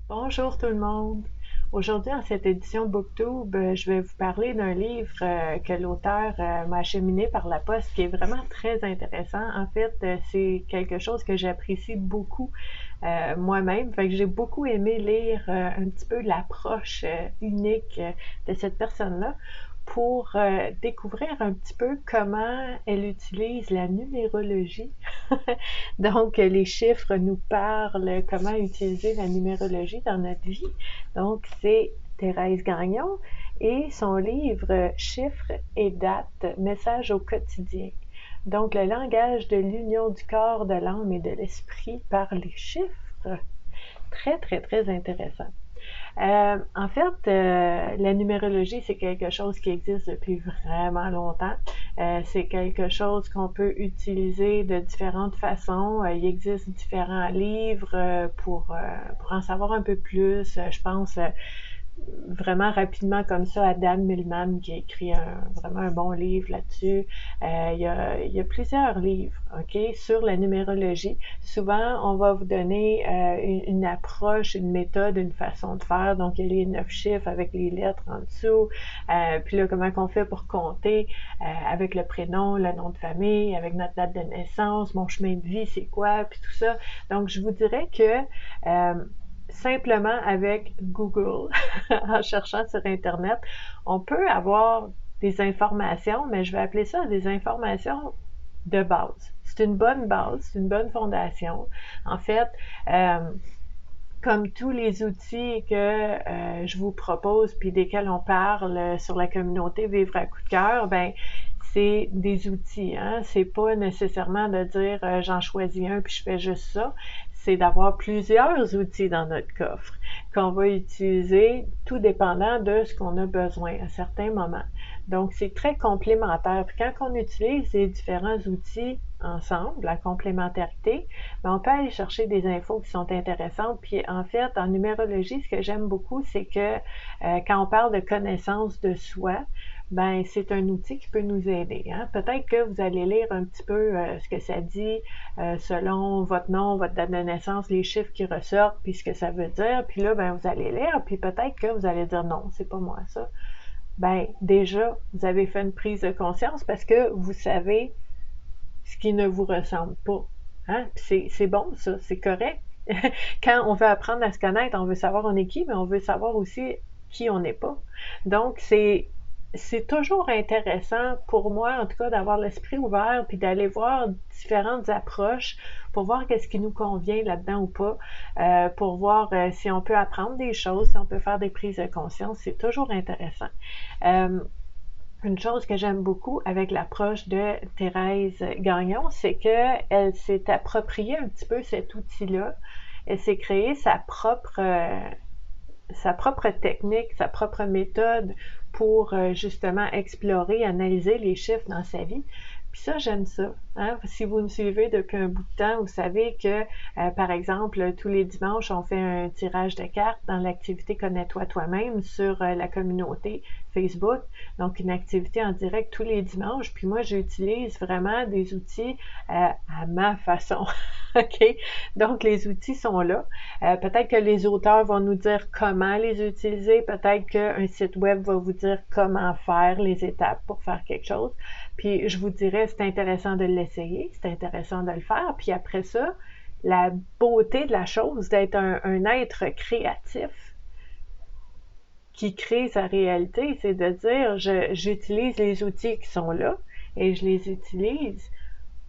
Bonjour tout le monde. Aujourd'hui, en cette édition BookTube, je vais vous parler d'un livre que l'auteur m'a acheminé par la poste, qui est vraiment très intéressant. En fait, c'est quelque chose que j'apprécie beaucoup moi-même. Fait que j'ai beaucoup aimé lire un petit peu l'approche unique de cette personne-là pour découvrir un petit peu comment elle utilise la numérologie. Donc, les chiffres nous parlent comment utiliser la numérologie dans notre vie. Donc, c'est Thérèse Gagnon et son livre Chiffres et dates, messages au quotidien. Donc, le langage de l'union du corps, de l'âme et de l'esprit par les chiffres. Très, très, très intéressant. En fait, la numérologie, c'est quelque chose qui existe depuis vraiment longtemps. C'est quelque chose qu'on peut utiliser de différentes façons. Il existe différents livres pour en savoir un peu plus. Je pense vraiment rapidement comme ça à Dan Millman qui a écrit vraiment un bon livre là-dessus. Il y a plusieurs livres, OK, sur la numérologie. Souvent, on va vous donner une approche, une méthode, une façon de faire. Donc, il y a les 9 chiffres avec les lettres en dessous. Puis là, comment on fait pour compter avec le prénom, le nom de famille, avec notre date de naissance, mon chemin de vie, c'est quoi, puis tout ça. Donc, je vous dirais que simplement avec Google, en cherchant sur Internet, on peut avoir des informations, mais je vais appeler ça des informations de base. C'est une bonne base, c'est une bonne fondation. En fait, comme tous les outils que je vous propose puis desquels on parle sur la communauté Vivre à coup de cœur, ben c'est des outils, hein? C'est pas nécessairement de dire j'en choisis un puis je fais juste ça. C'est d'avoir plusieurs outils dans notre coffre qu'on va utiliser tout dépendant de ce qu'on a besoin à certains moments. Donc, c'est très complémentaire. Puis quand on utilise ces différents outils ensemble, la complémentarité, ben on peut aller chercher des infos qui sont intéressantes. Puis en fait, en numérologie, ce que j'aime beaucoup, c'est que quand on parle de connaissance de soi, ben c'est un outil qui peut nous aider. Hein? Peut-être que vous allez lire un petit peu ce que ça dit selon votre nom, votre date de naissance, les chiffres qui ressortent, puis ce que ça veut dire. Puis là, ben vous allez lire, puis peut-être que vous allez dire non, c'est pas moi ça. Ben déjà, vous avez fait une prise de conscience parce que vous savez ce qui ne vous ressemble pas. Hein? Puis c'est bon, ça, c'est correct. Quand on veut apprendre à se connaître, on veut savoir on est qui, mais on veut savoir aussi qui on n'est pas. Donc, c'est toujours intéressant pour moi, en tout cas, d'avoir l'esprit ouvert puis d'aller voir différentes approches pour voir qu'est-ce qui nous convient là-dedans ou pas, pour voir si on peut apprendre des choses, si on peut faire des prises de conscience. C'est toujours intéressant. Une chose que j'aime beaucoup avec l'approche de Thérèse Gagnon, c'est qu'elle s'est appropriée un petit peu cet outil-là. Elle s'est créée sa propre technique, sa propre méthode pour justement explorer, analyser les chiffres dans sa vie. Puis ça, j'aime ça. Hein? Si vous me suivez depuis un bout de temps, vous savez que, par exemple, tous les dimanches, on fait un tirage de cartes dans l'activité Connais-toi toi-même sur la communauté Facebook. Donc, une activité en direct tous les dimanches. Puis moi, j'utilise vraiment des outils à ma façon. OK? Donc, les outils sont là. Peut-être que les auteurs vont nous dire comment les utiliser. Peut-être qu'un site web va vous dire comment faire les étapes pour faire quelque chose. Puis, je vous dirais, c'est intéressant de l'essayer. C'est intéressant de le faire. Puis après ça, la beauté de la chose, d'être un être créatif qui crée sa réalité, c'est de dire, j'utilise les outils qui sont là et je les utilise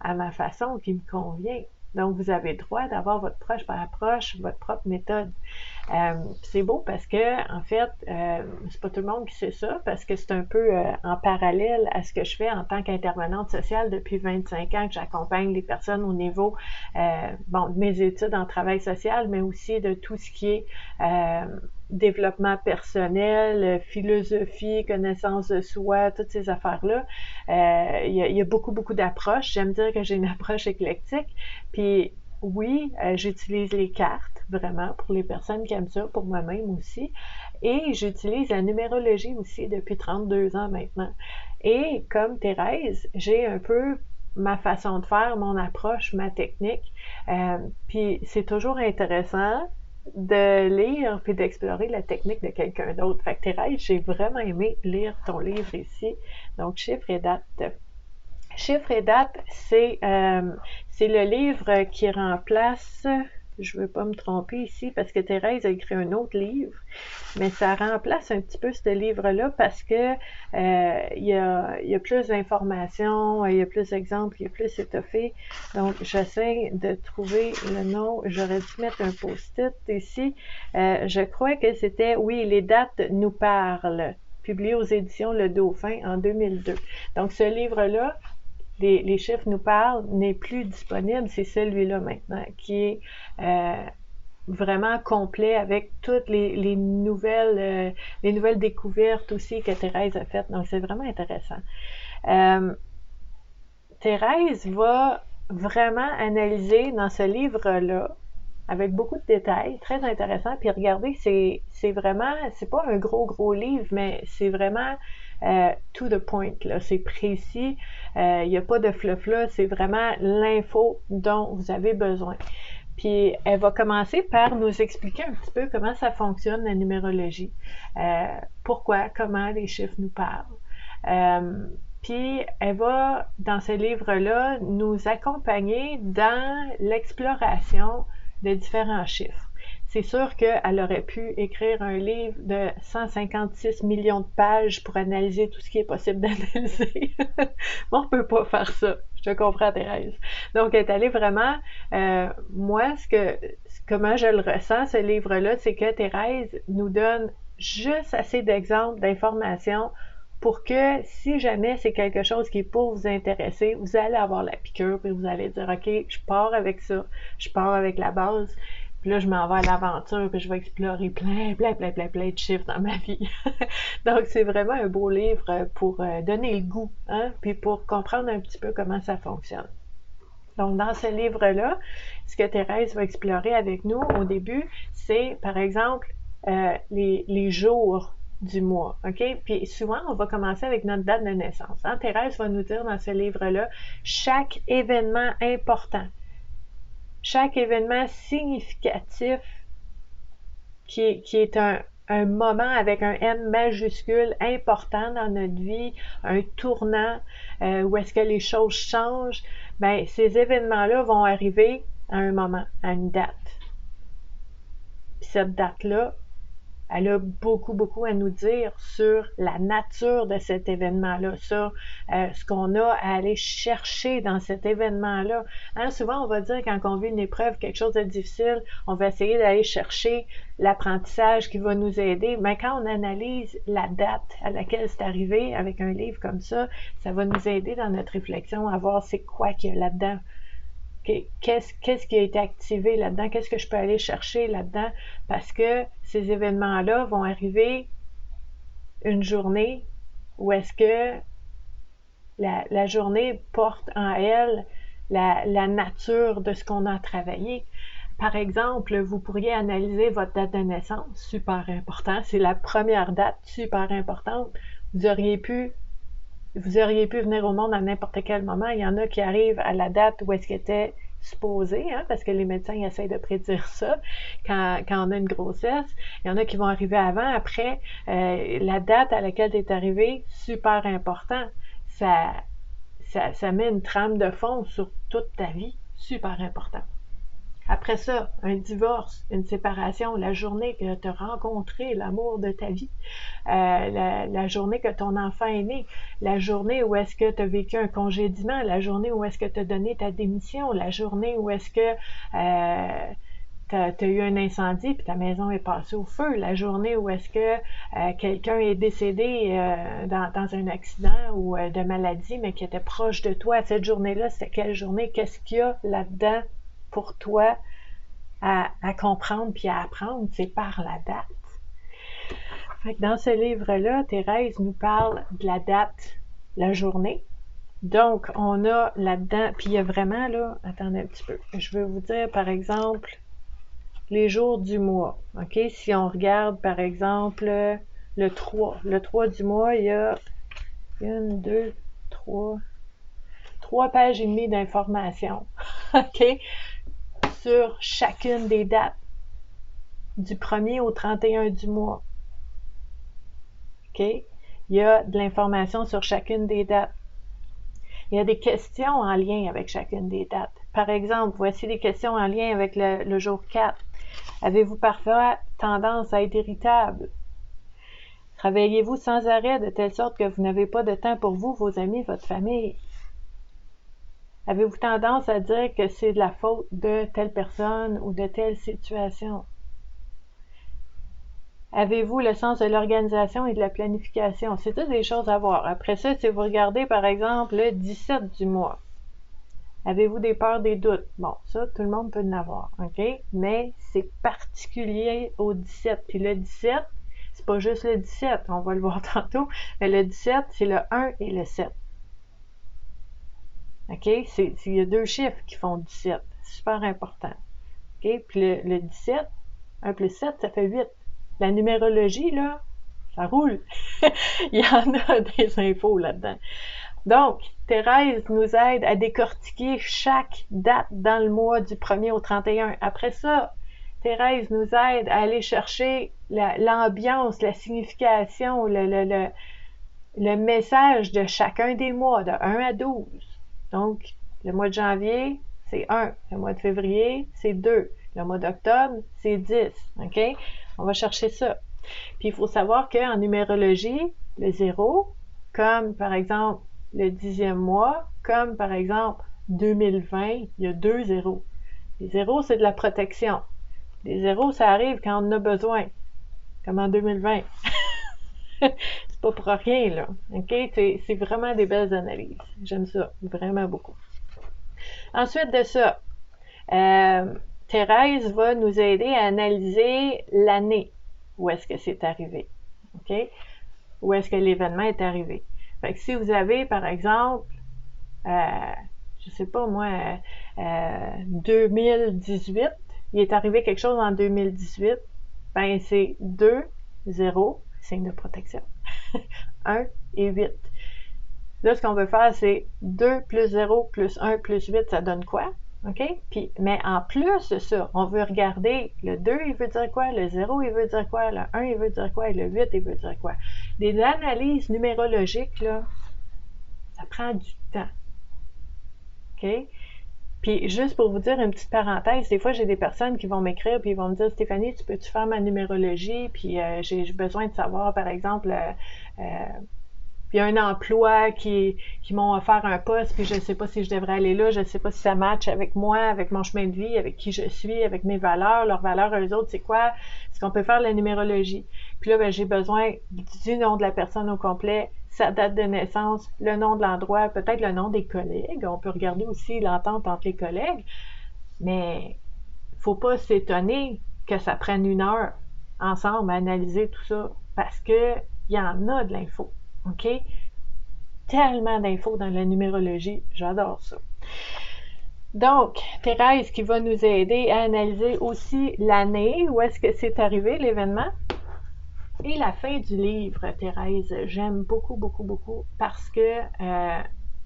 à ma façon qui me convient. Donc, vous avez le droit d'avoir votre proche par approche, votre propre méthode. C'est beau parce que, en fait, c'est pas tout le monde qui sait ça, parce que c'est un peu en parallèle à ce que je fais en tant qu'intervenante sociale depuis 25 ans, que j'accompagne les personnes au niveau, de mes études en travail social, mais aussi de tout ce qui est développement personnel, philosophie, connaissance de soi, toutes ces affaires-là. Il y a beaucoup, beaucoup d'approches. J'aime dire que j'ai une approche éclectique. Puis oui, j'utilise les cartes, vraiment, pour les personnes qui aiment ça, pour moi-même aussi. Et j'utilise la numérologie aussi depuis 32 ans maintenant. Et comme Thérèse, j'ai un peu ma façon de faire, mon approche, ma technique. Puis c'est toujours intéressant de lire puis d'explorer la technique de quelqu'un d'autre. Fait que Thérèse, j'ai vraiment aimé lire ton livre ici. Donc, Chiffres et dates. Chiffres et dates, c'est le livre qui remplace, je ne veux pas me tromper ici parce que Thérèse a écrit un autre livre, mais ça remplace un petit peu ce livre-là parce que il y a plus d'informations, il y a plus d'exemples, il y a plus étoffé. Donc, j'essaie de trouver le nom. J'aurais dû mettre un post-it ici. Je crois que c'était, oui, Les dates nous parlent, publié aux éditions Le Dauphin en 2002. Donc, ce livre-là, les chiffres nous parlent, n'est plus disponible, c'est celui-là maintenant, qui est vraiment complet avec toutes les nouvelles découvertes aussi que Thérèse a faites. Donc, c'est vraiment intéressant. Thérèse va vraiment analyser dans ce livre-là, avec beaucoup de détails, très intéressant. Puis regardez, c'est vraiment, c'est pas un gros livre, mais c'est vraiment to the point, là. C'est précis. Il n'y a pas de fluff là. C'est vraiment l'info dont vous avez besoin. Puis elle va commencer par nous expliquer un petit peu comment ça fonctionne la numérologie. Pourquoi, comment les chiffres nous parlent. Puis elle va, dans ce livre-là, nous accompagner dans l'exploration de différents chiffres. C'est sûr qu'elle aurait pu écrire un livre de 156 millions de pages pour analyser tout ce qui est possible d'analyser. On ne peut pas faire ça. Je te comprends, Thérèse. Donc, elle est allée vraiment... moi, comment je le ressens, ce livre-là, c'est que Thérèse nous donne juste assez d'exemples, d'informations pour que si jamais c'est quelque chose qui est pour vous intéresser, vous allez avoir la piqûre et vous allez dire, OK, je pars avec ça, je pars avec la base, puis là, je m'en vais à l'aventure, puis je vais explorer plein de chiffres dans ma vie. Donc, c'est vraiment un beau livre pour donner le goût, hein, puis pour comprendre un petit peu comment ça fonctionne. Donc, dans ce livre-là, ce que Thérèse va explorer avec nous au début, c'est, par exemple, les jours du mois, OK? Puis souvent, on va commencer avec notre date de naissance. Hein? Thérèse va nous dire dans ce livre-là, chaque événement important, chaque événement significatif qui est un moment avec un M majuscule important dans notre vie, un tournant où est-ce que les choses changent, ben ces événements-là vont arriver à un moment, à une date. Puis cette date-là, elle a beaucoup à nous dire sur la nature de cet événement-là, sur ce qu'on a à aller chercher dans cet événement-là. Hein, souvent, on va dire quand on vit une épreuve, quelque chose de difficile, on va essayer d'aller chercher l'apprentissage qui va nous aider. Mais quand on analyse la date à laquelle c'est arrivé avec un livre comme ça va nous aider dans notre réflexion à voir c'est quoi qu'il y a là-dedans. Qu'est-ce qui a été activé là-dedans? Qu'est-ce que je peux aller chercher là-dedans? Parce que ces événements-là vont arriver une journée où est-ce que la journée porte en elle la nature de ce qu'on a travaillé. Par exemple, vous pourriez analyser votre date de naissance, super important. C'est la première date, super importante. Vous auriez pu venir au monde à n'importe quel moment. Il y en a qui arrivent à la date où est-ce qu'ils étaient supposés, hein, parce que les médecins essayent de prédire ça quand on a une grossesse. Il y en a qui vont arriver avant, après. La date à laquelle tu es arrivé, super important. Ça met une trame de fond sur toute ta vie, super important. Après ça, un divorce, une séparation, la journée que tu as rencontré l'amour de ta vie, la journée que ton enfant est né, la journée où est-ce que tu as vécu un congédiement, la journée où est-ce que tu as donné ta démission, la journée où est-ce que tu as eu un incendie puis ta maison est passée au feu, la journée où est-ce que quelqu'un est décédé dans un accident ou de maladie, mais qui était proche de toi. Cette journée-là, c'était quelle journée? Qu'est-ce qu'il y a là-dedans pour toi à comprendre puis à apprendre? C'est par la date. Fait que dans ce livre-là, Thérèse nous parle de la date, la journée. Donc, on a là-dedans, puis il y a vraiment là, attendez un petit peu, je vais vous dire par exemple les jours du mois. OK? Si on regarde par exemple le 3. Le 3 du mois, il y a 1, 2, 3 pages et demie d'informations. OK? Sur chacune des dates. du 1er au 31 du mois. OK? Il y a de l'information sur chacune des dates. Il y a des questions en lien avec chacune des dates. Par exemple, voici des questions en lien avec le jour 4. Avez-vous parfois tendance à être irritable? Travaillez-vous sans arrêt de telle sorte que vous n'avez pas de temps pour vous, vos amis, votre famille? Avez-vous tendance à dire que c'est de la faute de telle personne ou de telle situation? Avez-vous le sens de l'organisation et de la planification? C'est toutes des choses à voir. Après ça, si vous regardez par exemple le 17 du mois, avez-vous des peurs, des doutes? Bon, ça, tout le monde peut en avoir, OK? Mais c'est particulier au 17. Puis le 17, c'est pas juste le 17, on va le voir tantôt, mais le 17, c'est le 1 et le 7. OK? Il y a deux chiffres qui font 17. C'est super important. OK? Puis le 17, 1 plus 7, ça fait 8. La numérologie, là, ça roule. Il y en a des infos là-dedans. Donc, Thérèse nous aide à décortiquer chaque date dans le mois du 1er au 31. Après ça, Thérèse nous aide à aller chercher l'ambiance, la signification, le message de chacun des mois, de 1 à 12. Donc, le mois de janvier, c'est 1. Le mois de février, c'est 2. Le mois d'octobre, c'est 10. OK? On va chercher ça. Puis, il faut savoir qu'en numérologie, le 0, comme par exemple le 10e mois, comme par exemple 2020, il y a 2 zéros. Les zéros, c'est de la protection. Les zéros, ça arrive quand on en a besoin, comme en 2020. C'est pas pour rien, là. OK? C'est vraiment des belles analyses. J'aime ça, vraiment beaucoup. Ensuite de ça, Thérèse va nous aider à analyser l'année. Où est-ce que c'est arrivé? OK? Où est-ce que l'événement est arrivé? Fait que si vous avez, par exemple, je sais pas moi, 2018, il est arrivé quelque chose en 2018, ben c'est 2, 0, signe de protection. 1 et 8. Là, ce qu'on veut faire, c'est 2 plus 0 plus 1 plus 8, ça donne quoi? OK? Puis, mais en plus de ça, on veut regarder le 2, il veut dire quoi? Le 0, il veut dire quoi? Le 1, il veut dire quoi? Et le 8, il veut dire quoi? Des analyses numérologiques, là, ça prend du temps. OK? Puis, juste pour vous dire une petite parenthèse, des fois, j'ai des personnes qui vont m'écrire puis ils vont me dire, Stéphanie, tu peux-tu faire ma numérologie? Puis, j'ai besoin de savoir, par exemple, puis il y a un emploi qui m'ont offert un poste, puis je ne sais pas si je devrais aller là, je ne sais pas si ça match avec moi, avec mon chemin de vie, avec qui je suis, avec mes valeurs, leurs valeurs, eux autres, c'est quoi? Est-ce qu'on peut faire de la numérologie? Puis là, ben, j'ai besoin du nom de la personne au complet, sa date de naissance, le nom de l'endroit, peut-être le nom des collègues. On peut regarder aussi l'entente entre les collègues, mais faut pas s'étonner que ça prenne 1 heure ensemble à analyser tout ça, parce que il y en a de l'info. OK? Tellement d'infos dans la numérologie. J'adore ça. Donc, Thérèse qui va nous aider à analyser aussi l'année, où est-ce que c'est arrivé l'événement. Et la fin du livre, Thérèse, j'aime beaucoup, beaucoup, beaucoup parce que,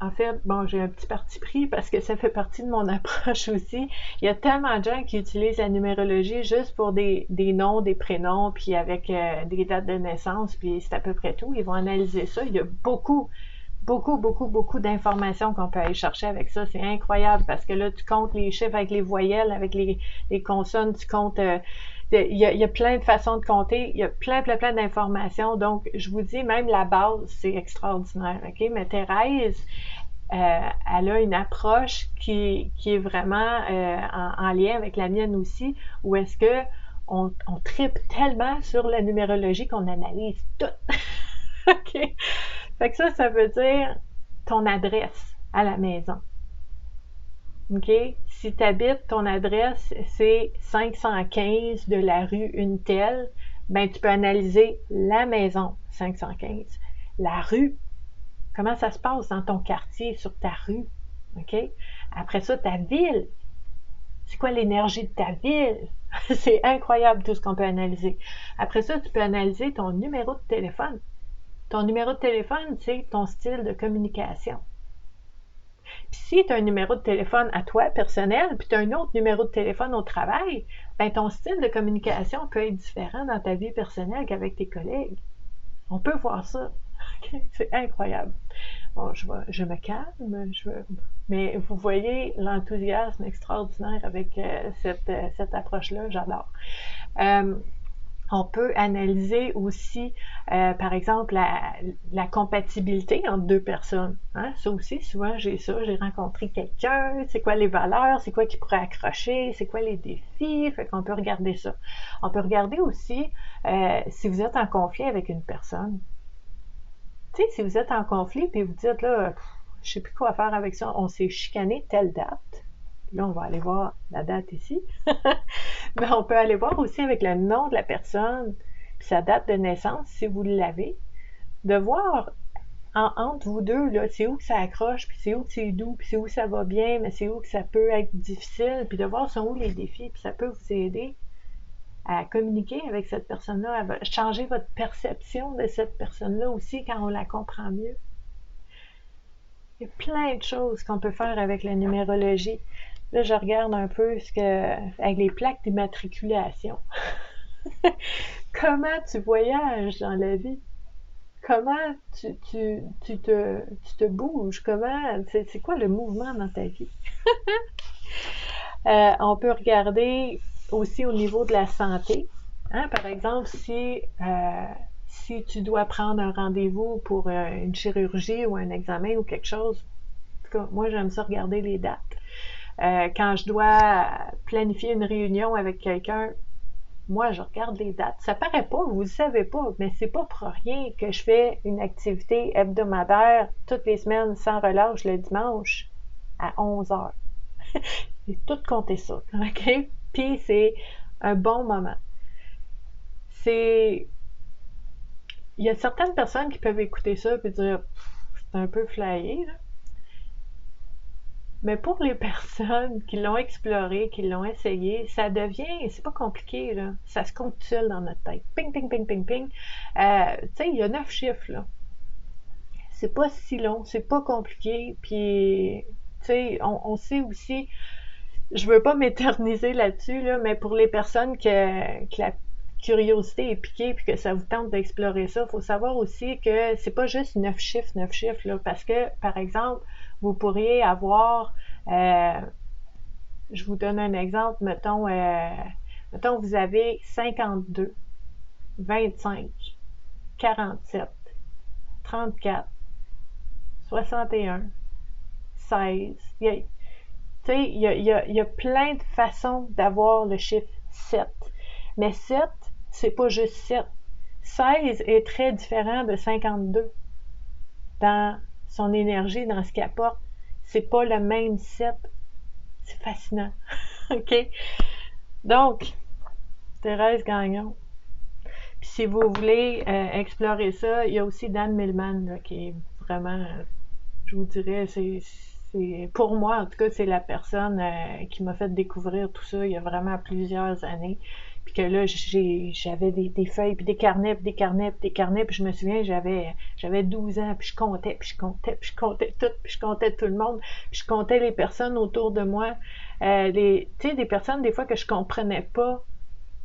en fait, bon, j'ai un petit parti pris parce que ça fait partie de mon approche aussi. Il y a tellement de gens qui utilisent la numérologie juste pour des noms, des prénoms, puis avec des dates de naissance, puis c'est à peu près tout. Ils vont analyser ça. Il y a beaucoup d'informations qu'on peut aller chercher avec ça. C'est incroyable parce que là, tu comptes les chiffres avec les voyelles, avec les consonnes, tu comptes... il y a plein de façons de compter, il y a plein d'informations. Donc, je vous dis, même la base, c'est extraordinaire. OK? Mais Thérèse, elle a une approche qui est vraiment en lien avec la mienne aussi, où est-ce que on tripe tellement sur la numérologie qu'on analyse tout. OK? Fait que ça veut dire ton adresse à la maison. OK? Si tu habites, ton adresse, c'est 515 de la rue une telle, ben tu peux analyser la maison 515. La rue, comment ça se passe dans ton quartier, sur ta rue. OK? Après ça, ta ville. C'est quoi l'énergie de ta ville? C'est incroyable tout ce qu'on peut analyser. Après ça, tu peux analyser ton numéro de téléphone. Ton numéro de téléphone, c'est ton style de communication. Puis si tu as un numéro de téléphone à toi, personnel, puis tu as un autre numéro de téléphone au travail, ben ton style de communication peut être différent dans ta vie personnelle qu'avec tes collègues. On peut voir ça. C'est incroyable. Bon, je me calme, mais vous voyez l'enthousiasme extraordinaire avec cette approche-là, j'adore. Euh, on peut analyser aussi, par exemple, la compatibilité entre deux personnes. Hein? Ça aussi, souvent, j'ai rencontré quelqu'un, c'est quoi les valeurs, c'est quoi qui pourrait accrocher, c'est quoi les défis, fait qu'on peut regarder ça. On peut regarder aussi si vous êtes en conflit avec une personne. Tu sais, si vous êtes en conflit, puis vous dites, là, je sais plus quoi faire avec ça, on s'est chicané telle date. Là, on va aller voir la date ici. Mais on peut aller voir aussi avec le nom de la personne, puis sa date de naissance, si vous l'avez, de voir entre vous deux, là, c'est où que ça accroche, puis c'est où que c'est doux, puis c'est où ça va bien, mais c'est où que ça peut être difficile, puis de voir sont où les défis, puis ça peut vous aider à communiquer avec cette personne-là, à changer votre perception de cette personne-là aussi quand on la comprend mieux. Il y a plein de choses qu'on peut faire avec la numérologie. Là, je regarde un peu avec les plaques d'immatriculation. Comment tu voyages dans la vie? Comment tu te bouges? C'est quoi le mouvement dans ta vie? On peut regarder aussi au niveau de la santé. Hein? Par exemple, si tu dois prendre un rendez-vous pour une chirurgie ou un examen ou quelque chose, en tout cas, moi, j'aime ça regarder les dates. Quand je dois planifier une réunion avec quelqu'un, moi, je regarde les dates. Ça paraît pas, vous le savez pas, mais c'est pas pour rien que je fais une activité hebdomadaire toutes les semaines sans relâche le dimanche à 11h. J'ai tout compté ça, OK? Puis c'est un bon moment. Il y a certaines personnes qui peuvent écouter ça et dire c'est un peu flyé, là. Mais pour les personnes qui l'ont exploré, qui l'ont essayé, c'est pas compliqué, là. Ça se compte tout seul dans notre tête. Ping, ping, ping, ping, ping. Tu sais, il y a 9 chiffres, là. C'est pas si long, c'est pas compliqué. Puis, tu sais, on sait aussi, je veux pas m'éterniser là-dessus, là, mais pour les personnes que la curiosité est piquée puis que ça vous tente d'explorer ça, il faut savoir aussi que c'est pas juste 9 chiffres, là, parce que, par exemple, vous pourriez avoir, je vous donne un exemple, mettons vous avez 52, 25, 47, 34, 61, 16. Tu sais, il y a plein de façons d'avoir le chiffre 7. Mais 7, c'est pas juste 7. 16 est très différent de 52 dans son énergie, dans ce qu'il apporte. C'est pas le même 7. C'est fascinant. OK? Donc, Thérèse Gagnon. Puis si vous voulez explorer ça, il y a aussi Dan Millman là, qui est vraiment, je vous dirais, pour moi, en tout cas, c'est la personne qui m'a fait découvrir tout ça il y a vraiment plusieurs années. Puis que là, j'avais des feuilles, puis des carnets, puis des carnets, puis des carnets, puis je me souviens, j'avais 12 ans, puis je comptais, puis je comptais, puis je comptais tout, puis je comptais tout le monde, puis je comptais les personnes autour de moi. Tu sais, des personnes, des fois, que je comprenais pas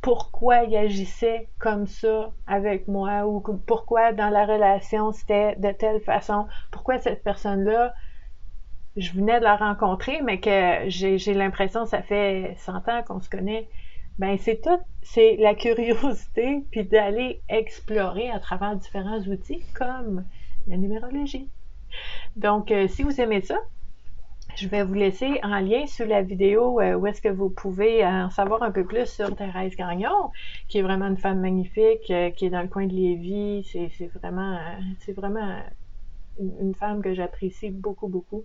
pourquoi ils agissaient comme ça avec moi, ou pourquoi dans la relation, c'était de telle façon, pourquoi cette personne-là, je venais de la rencontrer, mais que j'ai l'impression que ça fait 100 ans qu'on se connaît. Ben c'est la curiosité, puis d'aller explorer à travers différents outils comme la numérologie. Donc, si vous aimez ça, je vais vous laisser en lien sous la vidéo où est-ce que vous pouvez en savoir un peu plus sur Thérèse Gagnon, qui est vraiment une femme magnifique, qui est dans le coin de Lévis. C'est vraiment une femme que j'apprécie beaucoup, beaucoup.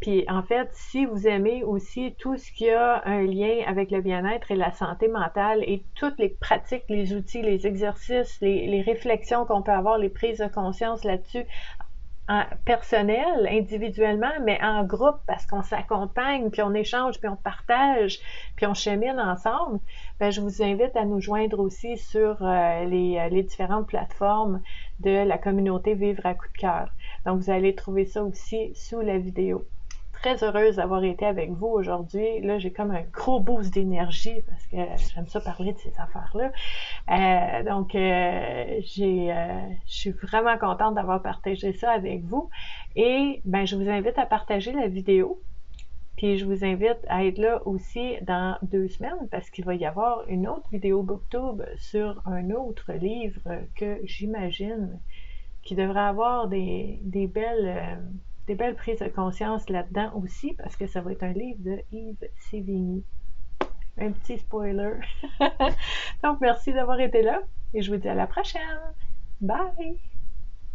Puis en fait, si vous aimez aussi tout ce qui a un lien avec le bien-être et la santé mentale et toutes les pratiques, les outils, les exercices, les réflexions qu'on peut avoir, les prises de conscience là-dessus, personnel, individuellement, mais en groupe, parce qu'on s'accompagne, puis on échange, puis on partage, puis on chemine ensemble, ben, je vous invite à nous joindre aussi sur les différentes plateformes de la communauté Vivre à coup de cœur. Donc, vous allez trouver ça aussi sous la vidéo. très heureuse d'avoir été avec vous aujourd'hui. Là, j'ai comme un gros boost d'énergie parce que j'aime ça parler de ces affaires-là. Je suis vraiment contente d'avoir partagé ça avec vous. Et ben, je vous invite à partager la vidéo. Puis je vous invite à être là aussi dans 2 semaines parce qu'il va y avoir une autre vidéo BookTube sur un autre livre que j'imagine qui devrait avoir des belles prises de conscience là-dedans aussi parce que ça va être un livre de Yves Sévigny. Un petit spoiler. Donc merci d'avoir été là et je vous dis à la prochaine. Bye!